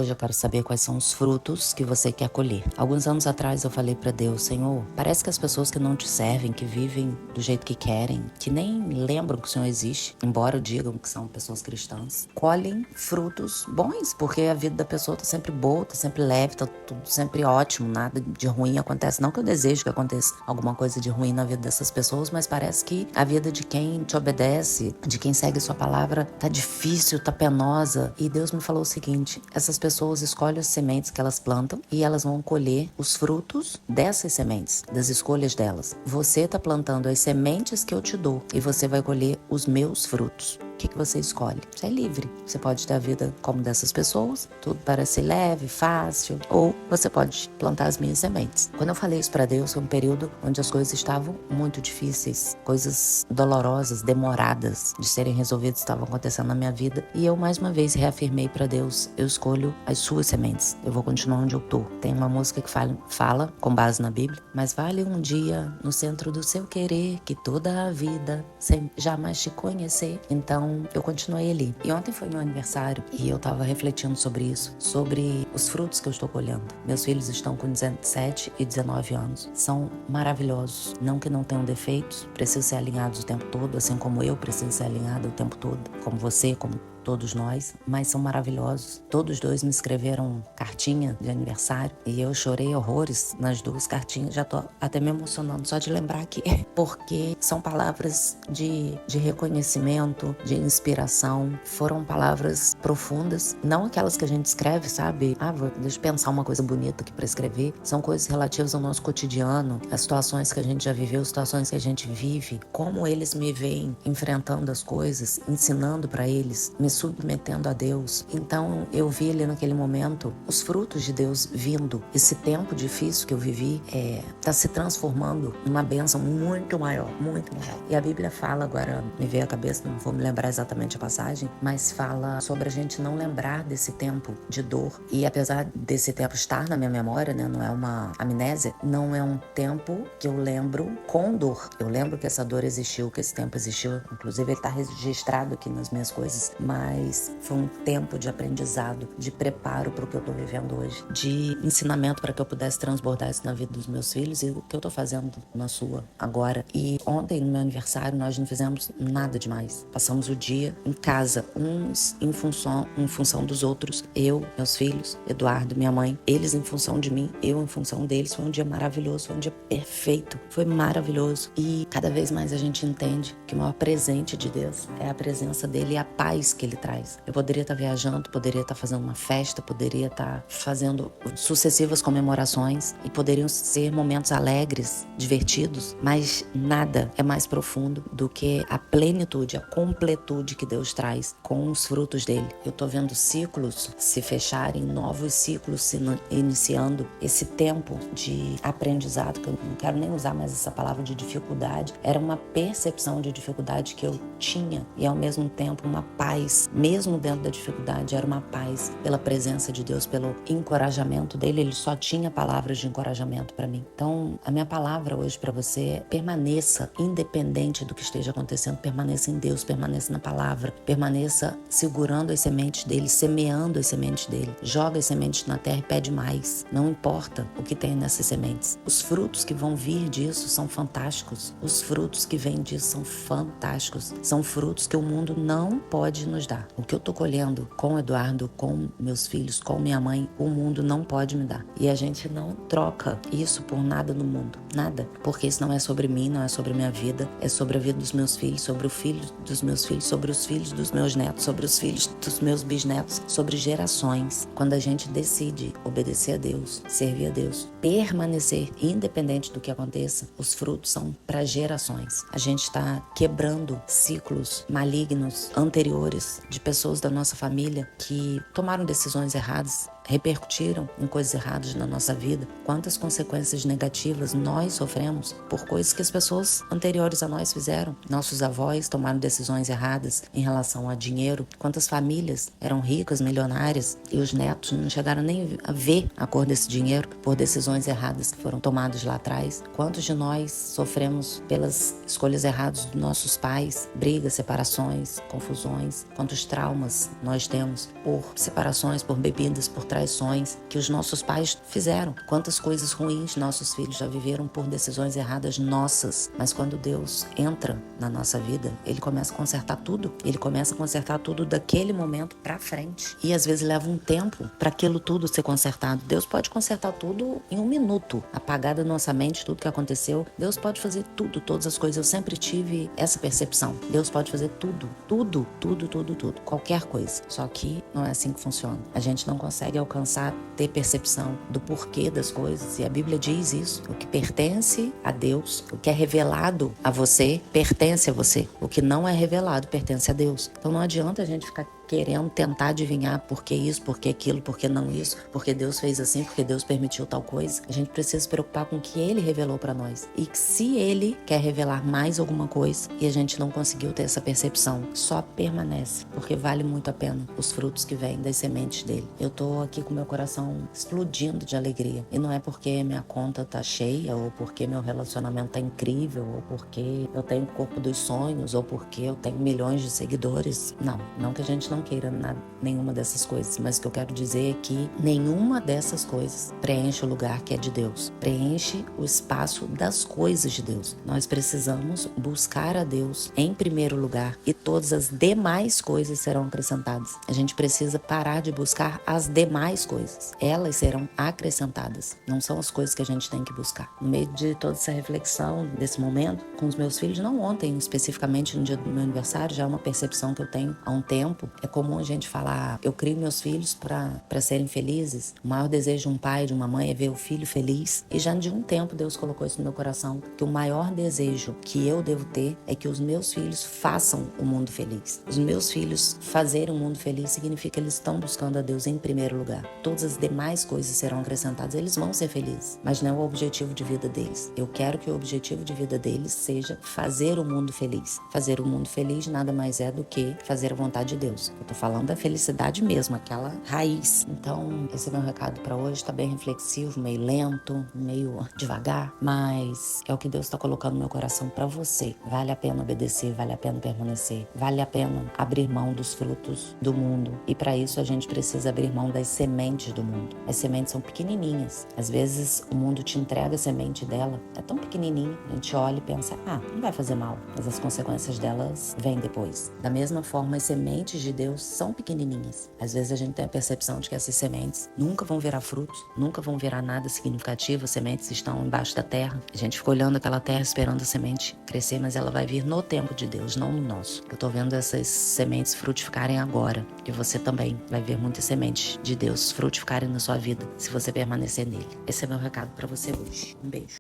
Hoje eu quero saber quais são os frutos que você quer colher. Alguns anos atrás eu falei para Deus: Senhor, parece que as pessoas que não te servem, que vivem do jeito que querem, que nem lembram que o Senhor existe, embora digam que são pessoas cristãs, colhem frutos bons, porque a vida da pessoa tá sempre boa, tá sempre leve, tá tudo sempre ótimo, nada de ruim acontece. Não que eu desejo que aconteça alguma coisa de ruim na vida dessas pessoas, mas parece que a vida de quem te obedece, de quem segue sua palavra, tá difícil, tá penosa. E Deus me falou o seguinte: essas pessoas escolhem as sementes que elas plantam e elas vão colher os frutos dessas sementes, das escolhas delas. Você tá plantando as sementes que eu te dou e você vai colher os meus frutos. O que você escolhe? Você é livre. Você pode ter a vida como dessas pessoas, tudo parece leve, fácil, ou você pode plantar as minhas sementes. Quando eu falei isso para Deus, foi um período onde as coisas estavam muito difíceis, coisas dolorosas, demoradas de serem resolvidas estavam acontecendo na minha vida, e eu mais uma vez reafirmei para Deus: eu escolho as suas sementes. Eu vou continuar onde eu tô. Tem uma música que fala com base na Bíblia: mas vale um dia no centro do seu querer que toda a vida sem jamais te conhecer. Então eu continuei ali. E ontem foi meu aniversário e eu tava refletindo sobre isso, sobre os frutos que eu estou colhendo. Meus filhos estão com 17 e 19 anos. São maravilhosos. Não que não tenham defeitos, precisam ser alinhados o tempo todo, assim como eu preciso ser alinhada o tempo todo, como você, como todos nós, mas são maravilhosos. Todos dois me escreveram cartinha de aniversário e eu chorei horrores nas duas cartinhas. Já tô até me emocionando só de lembrar aqui, porque são palavras de reconhecimento, de inspiração. Foram palavras profundas, não aquelas que a gente escreve, sabe? Deixa eu pensar uma coisa bonita aqui para escrever. São coisas relativas ao nosso cotidiano, as situações que a gente já viveu, situações que a gente vive, como eles me veem enfrentando as coisas, ensinando para eles, me submetendo a Deus. Então eu vi ali naquele momento os frutos de Deus vindo. Esse tempo difícil que eu vivi tá se transformando numa bênção muito maior, muito maior. E a Bíblia fala, agora me veio à cabeça, não vou me lembrar exatamente a passagem, mas fala sobre a gente não lembrar desse tempo de dor. E apesar desse tempo estar na minha memória, né, não é uma amnésia, não é um tempo que eu lembro com dor. Eu lembro que essa dor existiu, que esse tempo existiu, inclusive ele está registrado aqui nas minhas coisas, mas foi um tempo de aprendizado, de preparo para o que eu estou vivendo hoje, de ensinamento para que eu pudesse transbordar isso na vida dos meus filhos e o que eu estou fazendo na sua agora. E ontem, no meu aniversário, nós não fizemos nada demais. Passamos o dia em casa, uns em função dos outros, eu, meus filhos, Eduardo, minha mãe, eles em função de mim, eu em função deles. Foi um dia maravilhoso, foi um dia perfeito, foi maravilhoso. E cada vez mais a gente entende que o maior presente de Deus é a presença dele e a paz que ele traz. Eu poderia estar viajando, poderia estar fazendo uma festa, poderia estar fazendo sucessivas comemorações e poderiam ser momentos alegres, divertidos, mas nada é mais profundo do que a plenitude, a completude que Deus traz com os frutos dele. Eu tô vendo ciclos se fecharem, novos ciclos se iniciando, esse tempo de aprendizado, que eu não quero nem usar mais essa palavra de dificuldade, era uma percepção de dificuldade que eu tinha e ao mesmo tempo uma paz, mesmo dentro da dificuldade, era uma paz pela presença de Deus, pelo encorajamento dele. Ele só tinha palavras de encorajamento para mim. Então, a minha palavra hoje para você é: permaneça, independente do que esteja acontecendo, permaneça em Deus, permaneça na palavra, permaneça segurando as sementes dele, semeando as sementes dele. Joga as sementes na terra e pede mais. Não importa o que tem nessas sementes. Os frutos que vão vir disso são fantásticos. Os frutos que vêm disso são fantásticos. São frutos que o mundo não pode nos dar. O que eu tô colhendo com o Eduardo, com meus filhos, com minha mãe, o mundo não pode me dar. E a gente não troca isso por nada no mundo. Nada. Porque isso não é sobre mim, não é sobre minha vida. É sobre a vida dos meus filhos, sobre o filho dos meus filhos, sobre os filhos dos meus netos, sobre os filhos dos meus bisnetos, sobre gerações. Quando a gente decide obedecer a Deus, servir a Deus, permanecer independente do que aconteça, os frutos são para gerações. A gente está quebrando ciclos malignos anteriores de pessoas da nossa família que tomaram decisões erradas, repercutiram em coisas erradas na nossa vida. Quantas consequências negativas nós sofremos por coisas que as pessoas anteriores a nós fizeram. Nossos avós tomaram decisões erradas em relação a dinheiro. Quantas famílias eram ricas, milionárias, e os netos não chegaram nem a ver a cor desse dinheiro por decisões erradas que foram tomadas lá atrás. Quantos de nós sofremos pelas escolhas erradas dos nossos pais, brigas, separações, confusões. Quantos traumas nós temos por separações, por bebidas, por traições que os nossos pais fizeram. Quantas coisas ruins nossos filhos já viveram por decisões erradas nossas. Mas quando Deus entra na nossa vida, Ele começa a consertar tudo. Ele começa a consertar tudo daquele momento pra frente. E às vezes leva um tempo para aquilo tudo ser consertado. Deus pode consertar tudo em um minuto. Apagar da nossa mente tudo que aconteceu. Deus pode fazer tudo, todas as coisas. Eu sempre tive essa percepção. Deus pode fazer tudo. Tudo, tudo, tudo, tudo. Qualquer coisa. Só que não é assim que funciona. A gente não consegue alcançar, ter percepção do porquê das coisas. E a Bíblia diz isso. O que pertence a Deus, o que é revelado a você, pertence a você. O que não é revelado pertence a Deus. Então não adianta a gente ficar querendo tentar adivinhar por que isso, por que aquilo, por que não isso, porque Deus fez assim, porque Deus permitiu tal coisa. A gente precisa se preocupar com o que Ele revelou para nós. E se Ele quer revelar mais alguma coisa e a gente não conseguiu ter essa percepção, só permanece, porque vale muito a pena os frutos que vêm das sementes dele. Eu tô aqui com meu coração explodindo de alegria. E não é porque minha conta tá cheia, ou porque meu relacionamento tá incrível, ou porque eu tenho o corpo dos sonhos, ou porque eu tenho milhões de seguidores. Não que a gente não queira nenhuma dessas coisas, mas o que eu quero dizer é que nenhuma dessas coisas preenche o lugar que é de Deus, preenche o espaço das coisas de Deus. Nós precisamos buscar a Deus em primeiro lugar e todas as demais coisas serão acrescentadas. A gente precisa parar de buscar as demais coisas, elas serão acrescentadas, não são as coisas que a gente tem que buscar. No meio de toda essa reflexão, desse momento, com os meus filhos, não ontem especificamente no dia do meu aniversário, já é uma percepção que eu tenho há um tempo. É comum a gente falar, eu crio meus filhos para serem felizes. O maior desejo de um pai, de uma mãe é ver o filho feliz. E já de um tempo Deus colocou isso no meu coração, que o maior desejo que eu devo ter é que os meus filhos façam o mundo feliz. Os meus filhos fazerem o mundo feliz significa que eles estão buscando a Deus em primeiro lugar. Todas as demais coisas serão acrescentadas, eles vão ser felizes, mas não é o objetivo de vida deles. Eu quero que o objetivo de vida deles seja fazer o mundo feliz. Fazer o mundo feliz nada mais é do que fazer a vontade de Deus. Eu tô falando da felicidade mesmo, aquela raiz. Então, esse é meu recado para hoje. Tá bem reflexivo, meio lento, meio devagar, mas é o que Deus tá colocando no meu coração para você. Vale a pena obedecer, vale a pena permanecer, vale a pena abrir mão dos frutos do mundo. E para isso a gente precisa abrir mão das sementes do mundo. As sementes são pequenininhas. Às vezes o mundo te entrega a semente dela, é tão pequenininha, a gente olha e pensa, não vai fazer mal, mas as consequências delas vêm depois. Da mesma forma, as sementes de Deus são pequenininhas. Às vezes a gente tem a percepção de que essas sementes nunca vão virar frutos, nunca vão virar nada significativo, as sementes estão embaixo da terra. A gente fica olhando aquela terra esperando a semente crescer, mas ela vai vir no tempo de Deus, não no nosso. Eu tô vendo essas sementes frutificarem agora, e você também vai ver muitas sementes de Deus frutificarem na sua vida, se você permanecer nele. Esse é meu recado para você hoje. Um beijo.